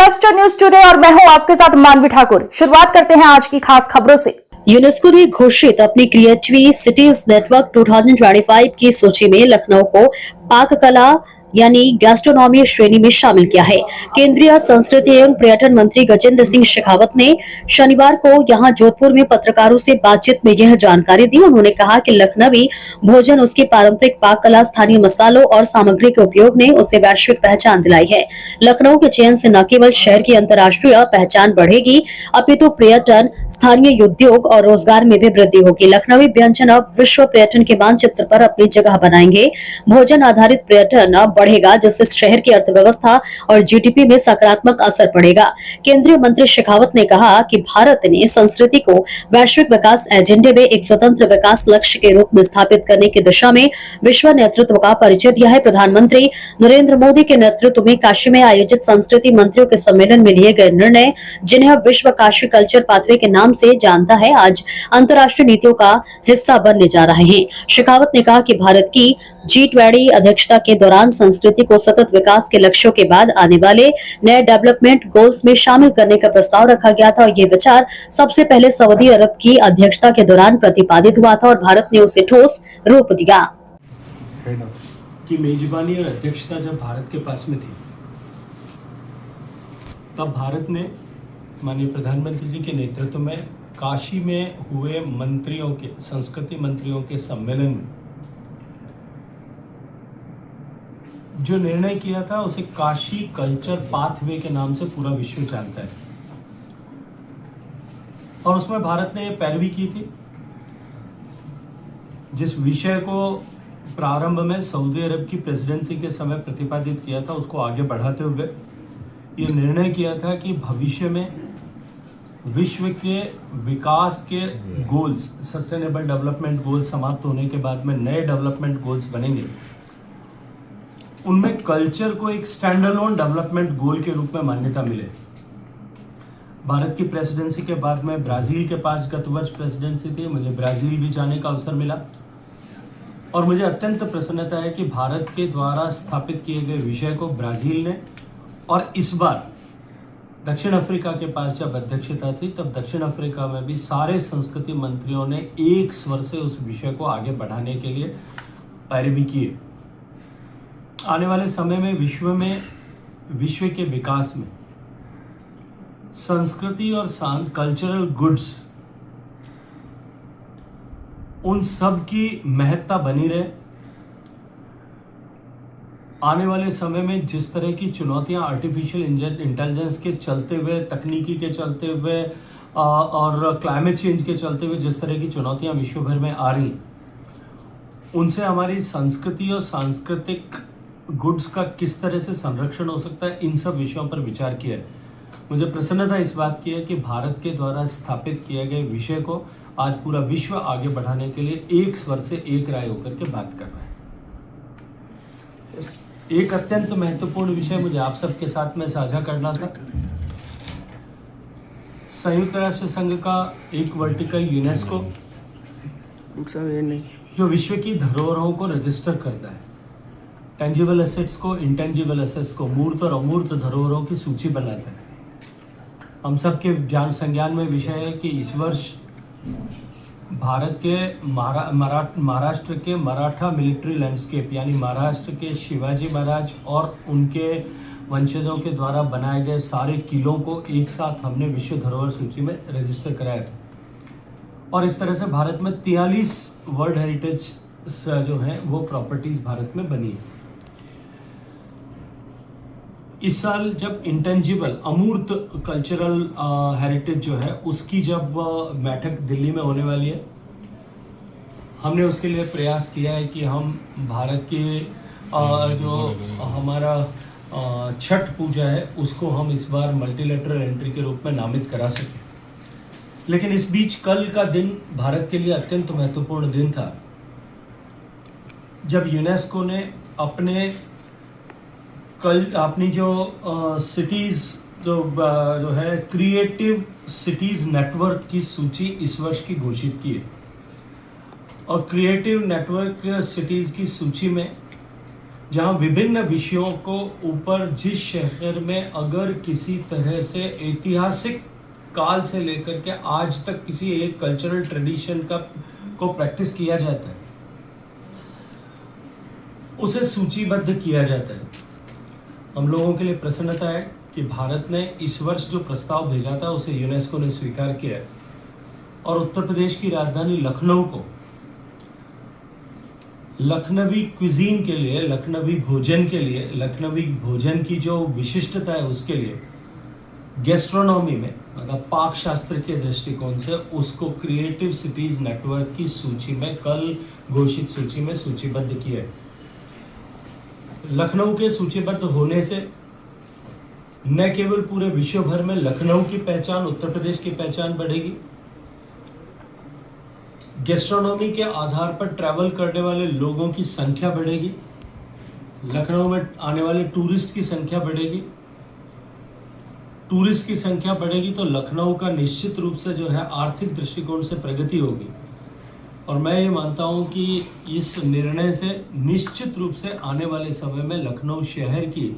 Cluster news today और मैं हूं आपके साथ मानवी ठाकुर। शुरुआत करते हैं आज की खास खबरों से। यूनेस्को ने घोषित अपनी क्रिएटिव सिटीज नेटवर्क 2025 की सूची में लखनऊ को पाक कला यानी गैस्ट्रोनॉमी श्रेणी में शामिल किया है। केंद्रीय संस्कृति एवं पर्यटन मंत्री गजेंद्र सिंह शेखावत ने शनिवार को यहां जोधपुर में पत्रकारों से बातचीत में यह जानकारी दी। उन्होंने कहा कि लखनवी भोजन, उसकी पारंपरिक पाक कला, स्थानीय मसालों और सामग्री के उपयोग ने उसे वैश्विक पहचान दिलाई है। लखनऊ के चयन से न केवल शहर की अंतर्राष्ट्रीय पहचान बढ़ेगी, अपितु पर्यटन, स्थानीय उद्योग और रोजगार में भी वृद्धि होगी। लखनवी व्यंजन अब विश्व पर्यटन के मानचित्र पर अपनी जगह बनाएंगे। भोजन आधारित पर्यटन बढ़ेगा, जिससे शहर की अर्थव्यवस्था और जीडीपी में सकारात्मक असर पड़ेगा। केंद्रीय मंत्री शेखावत ने कहा कि भारत ने संस्कृति को वैश्विक विकास एजेंडे में एक स्वतंत्र विकास लक्ष्य के रूप में स्थापित करने की दिशा में विश्व नेतृत्व का परिचय दिया है। प्रधानमंत्री नरेंद्र मोदी के नेतृत्व में काशी में आयोजित संस्कृति मंत्रियों के सम्मेलन में लिए गए निर्णय, जिन्हें विश्व काशी कल्चर पाथवे के नाम से जानता है, आज अंतर्राष्ट्रीय नीतियों का हिस्सा बनने जा रहे हैं। शेखावत ने कहा कि भारत की G20 अध्यक्षता के दौरान संस्कृति को सतत विकास के लक्ष्यों के बाद आने वाले नए डेवलपमेंट गोल्स में शामिल करने का प्रस्ताव रखा गया था और ये विचार सबसे पहले सऊदी अरब की अध्यक्षता के दौरान प्रतिपादित हुआ था और भारत ने उसे ठोस रूप दिया। कि मेजबानी और अध्यक्षता जब भारत के पास में थी, तब भारत ने माननीय प्रधानमंत्री जी के नेतृत्व में काशी में हुए मंत्रियों के, संस्कृति मंत्रियों के सम्मेलन में जो निर्णय किया था, उसे काशी कल्चर पाथवे के नाम से पूरा विश्व जानता है। और उसमें भारत ने पैरवी की थी। जिस विषय को प्रारंभ में सऊदी अरब की प्रेसिडेंसी के समय प्रतिपादित किया था, उसको आगे बढ़ाते हुए ये निर्णय किया था कि भविष्य में विश्व के विकास के गोल्स, सस्टेनेबल डेवलपमेंट गोल्स समाप्त होने के बाद में नए डेवलपमेंट गोल्स बनेंगे। उनमें कल्चर को एक स्टैंड अलोन डेवलपमेंट गोल के रूप में मान्यता मिले। भारत की प्रेसिडेंसी के बाद में ब्राजील के पास गत वर्ष प्रेसिडेंसी थी, मुझे ब्राजील भी जाने का अवसर मिला और मुझे अत्यंत प्रसन्नता है कि भारत के द्वारा स्थापित किए गए विषय को ब्राजील ने, और इस बार दक्षिण अफ्रीका के पास जब अध्यक्षता थी, तब दक्षिण अफ्रीका में भी सारे संस्कृति मंत्रियों ने एक स्वर से उस विषय को आगे बढ़ाने के लिए पैरवी की। आने वाले समय में विश्व के विकास में संस्कृति और कल्चरल गुड्स, उन सब की महत्ता बनी रहे। आने वाले समय में जिस तरह की चुनौतियां आर्टिफिशियल इंटेलिजेंस के चलते हुए, तकनीकी के चलते हुए और क्लाइमेट चेंज के चलते हुए जिस तरह की चुनौतियां विश्व भर में आ रही, उनसे हमारी संस्कृति और सांस्कृतिक गुड्स का किस तरह से संरक्षण हो सकता है, इन सब विषयों पर विचार किया है। मुझे प्रसन्नता इस बात की है कि भारत के द्वारा स्थापित किए गए विषय को आज पूरा विश्व आगे बढ़ाने के लिए एक स्वर से एक राय होकर के बात कर रहा है। एक अत्यंत महत्वपूर्ण विषय मुझे आप सबके साथ में साझा करना था। संयुक्त राष्ट्र संघ का एक वर्टिकल यूनेस्को जो विश्व की धरोहरों को रजिस्टर करता है, टेंजिबल एसेट्स को, इंटेंजिबल एसेट्स को, मूर्त और अमूर्त धरोहरों की सूची बनाता है। हम सबके ज्ञान संज्ञान में विषय है कि इस वर्ष भारत के महाराष्ट्र के मराठा मिलिट्री लैंडस्केप, यानी महाराष्ट्र के शिवाजी महाराज और उनके वंशजों के द्वारा बनाए गए सारे किलों को एक साथ हमने विश्व धरोहर सूची में रजिस्टर कराया था। और इस तरह से भारत में 43 वर्ल्ड हेरिटेज जो है वो प्रॉपर्टीज भारत में बनी है। इस साल जब इंटेंजिबल, अमूर्त कल्चरल हेरिटेज जो है, उसकी जब बैठक दिल्ली में होने वाली है, हमने उसके लिए प्रयास किया है कि हम भारत के जो हमारा छठ पूजा है, उसको हम इस बार मल्टीलेटरल एंट्री के रूप में नामित करा सकें। लेकिन इस बीच कल का दिन भारत के लिए अत्यंत महत्वपूर्ण दिन था, जब यूनेस्को ने अपनी जो सिटीज़ जो है क्रिएटिव सिटीज़ नेटवर्क की सूची इस वर्ष की घोषित की है। और क्रिएटिव नेटवर्क सिटीज़ की सूची में जहां विभिन्न विषयों को ऊपर जिस शहर में अगर किसी तरह से ऐतिहासिक काल से लेकर के आज तक किसी एक कल्चरल ट्रेडिशन को प्रैक्टिस किया जाता है, उसे सूचीबद्ध किया जाता है। हम लोगों के लिए प्रसन्नता है कि भारत ने इस वर्ष जो प्रस्ताव भेजा था उसे यूनेस्को ने स्वीकार किया है और उत्तर प्रदेश की राजधानी लखनऊ को लखनवी क्विजीन के लिए, लखनवी भोजन के लिए, लखनवी भोजन की जो विशिष्टता है उसके लिए गैस्ट्रोनॉमी में, मतलब पाक शास्त्र के दृष्टिकोण से उसको क्रिएटिव सिटीज नेटवर्क की सूची में, कल घोषित सूची में सूचीबद्ध किया है। लखनऊ के सूचीबद्ध होने से न केवल पूरे विश्व भर में लखनऊ की पहचान, उत्तर प्रदेश की पहचान बढ़ेगी, गैस्ट्रोनॉमी के आधार पर ट्रैवल करने वाले लोगों की संख्या बढ़ेगी, लखनऊ में आने वाले टूरिस्ट की संख्या बढ़ेगी। टूरिस्ट की संख्या बढ़ेगी तो लखनऊ का निश्चित रूप से जो है आर्थिक दृष्टिकोण से प्रगति होगी। और मैं ये मानता हूँ कि इस निर्णय से निश्चित रूप से आने वाले समय में लखनऊ शहर की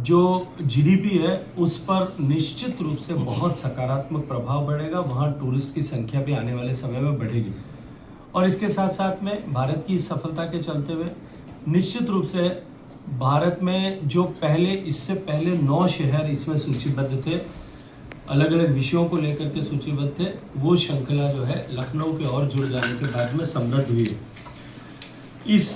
जो जीडीपी है उस पर निश्चित रूप से बहुत सकारात्मक प्रभाव पड़ेगा। वहाँ टूरिस्ट की संख्या भी आने वाले समय में बढ़ेगी और इसके साथ साथ में भारत की सफलता के चलते हुए निश्चित रूप से भारत में जो इससे पहले 9 शहर इसमें सूचीबद्ध थे, अलग अलग विषयों को लेकर के सूचीबद्ध थे, वो श्रृंखला जो है लखनऊ के और जुड़ जाने के बाद में समृद्ध हुई है। इस